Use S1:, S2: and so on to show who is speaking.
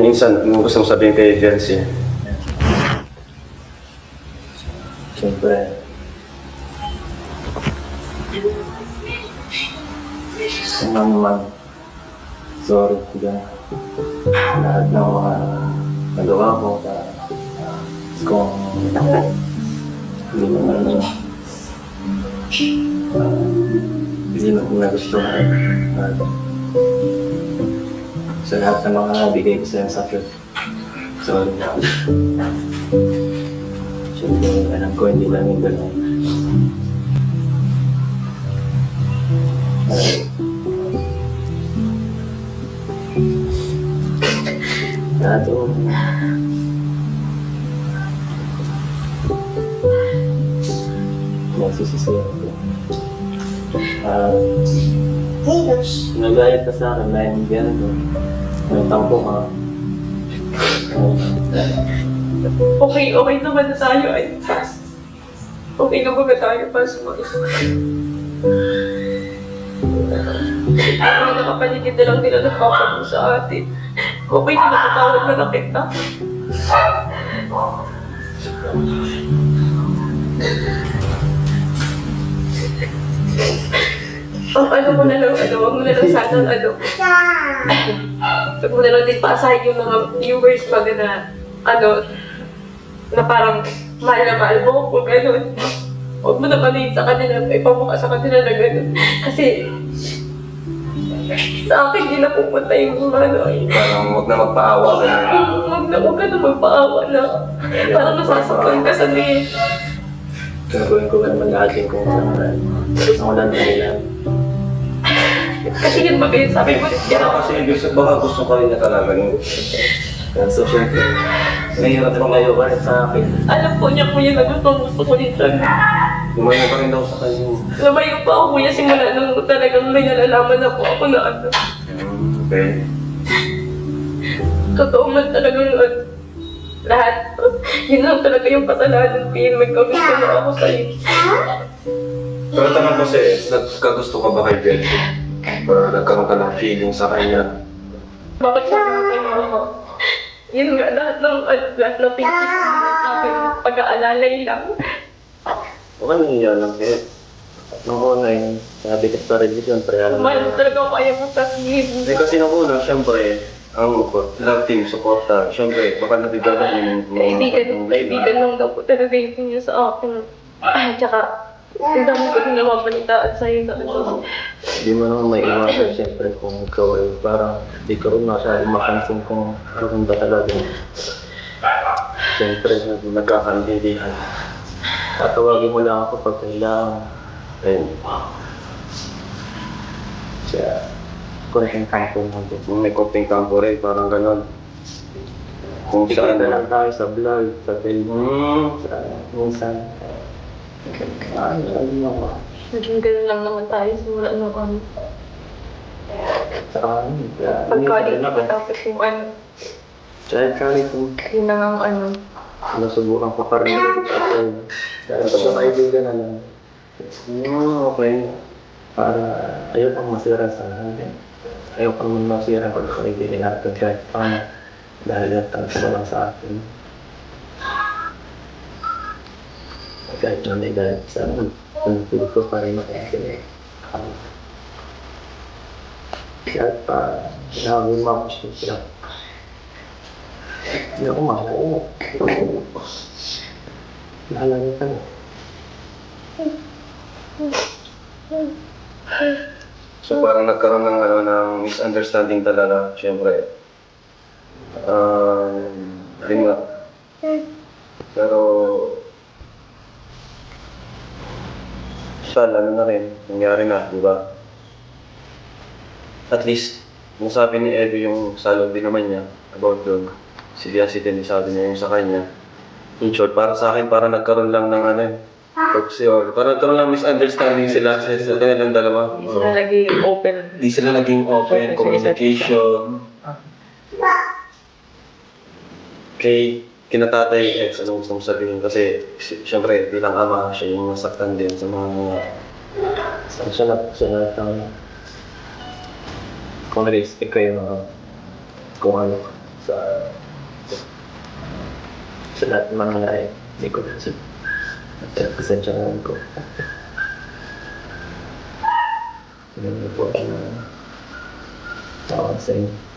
S1: Minsan, ano gusto mong sabihin kay Jelsie?
S2: Siyempre, ano naman, sorry dyan. Lahat ng mga nagawa ko kung hindi naman hindi naman nagustuhan. At sa lahat ng mga nabigay ko sa'yo sa sakit, sorry na. Siyempre, alam ko hindi lang yung gano'n. Dato. Nagsisisiyan ko. Nagayat ka sa akin na hindi yan. May tampo ka.
S3: Okay naman na tayo ay okay na ba tayo para sa mga isa? Mga nakapaligid na lang nila nagpapalo sa atin. Okay na napatawad mo na kita. Ang ano mo na lang, wag mo na lang sana wag mo na lang din paasahin yung mga viewers pag na parang mahal na mahal mo kung gano'n. Huwag mo na palihin sa kanila, ipamukha sa kanila na gano'n. Kasi sa akin, hindi na pupunta yung
S1: Parang huwag na magpaawa ka na.
S3: Huwag ka na magpaawa na. Parang nasasaktan ka sa niya.
S2: Gagawin ko naman natin kung saan. Gusto ko lang nila.
S3: Kasi yun ba kayo sabi mo?
S1: Baka kasi ibig sabihin, baka gusto ka rin na talaga yun.
S2: So, syempre, mahirap na kayo pa rin sa akin.
S3: Alam po niya kuya na gusto ko din sa
S1: Lumayo ka rin daw sa kanya.
S3: Lumayo pa ako kuya simula nung talagang may nalalaman na po ako na
S1: Okay.
S3: Totoo man talagang lahat. Yun lang talaga yung kasalanan ko yun. May kagusto na ako sa'yo.
S1: Pero tanong kasi, nagkagusto ka ba kay Jelsie? Para nagkaroon ka ng feeling sa kanya?
S3: Bakit sabi mo kayo ako? Yun nga, lahat ng pictures pag-aalalay lang.
S2: Okay, nangyayari lang kayo. Nung una yung sabi ko sa religion, pero alam
S3: Mahal talaga ako ayaw mo sabihin.
S1: Hindi kasi nung una, siyempre, ang love team, supporter. Siyempre, baka nabigalan yung
S3: Kaibigan lang daw po talaga yung niya sa akin. Tsaka, ang dami ko din namabalitaan sa'yo na
S2: Hindi mo naman may iwasan siyempre kung ikaw ay parang di ka rin masyadong mapansin kung ano ba talaga. Siyempre, nagkakaintindihan. Tatawagin mo lang ako pag kailangan. Ayun. Siya, konting kampo mo din.
S1: may konting kampo rin, parang gano'n. Kung
S2: Ikaw
S1: saan
S2: na lang tayo sa vlog, sa film, sa minsan. Ay, sabi mo ako.
S3: Naging ganun lang naman tayo simula nung
S2: Saka ano,
S3: pagkalit ko tapos yung
S2: kahit kung
S3: yun na nga
S2: nasubukan ko pa rin dahil sa kaibigan na lang. Okay. Para ayaw pang masira sa akin. Ayaw pang masira pag kaibigan natin kahit paano. Dahil yan talaga lang sa akin. Kahit na may dahil sa akin, ang tuloy ko pa rin makakinig. Kahit pa, nakagawin mo ako siya. Hindi ako makuha. Nahalala ka na.
S1: So parang nagkaroon ng misunderstanding talaga, siyempre. Rin nga. Pero siya, lalo na rin, nangyari na, di ba? At least, yung sabi ni Evie yung salog din naman niya about doon. Si Biasi din, sabi niya yung sa kanya. In short, para sa akin, para nagkaroon lang ng parang nagkaroon lang misunderstanding sila sa kanilang dalawa.
S3: Hindi sila naging open.
S1: Hindi sila naging open, communication. Kay kinatatay ex, ano gusto mong sabihin? Kasi, siyempre, bilang ama, siya yung nasaktan din sa mga...
S2: Sa lahat ng kung na-respect kayo kung ano, sa sa lahat ng mga nangyari. Hindi ko na sa pasensyahan ko. Hindi po na tawag sa inyo.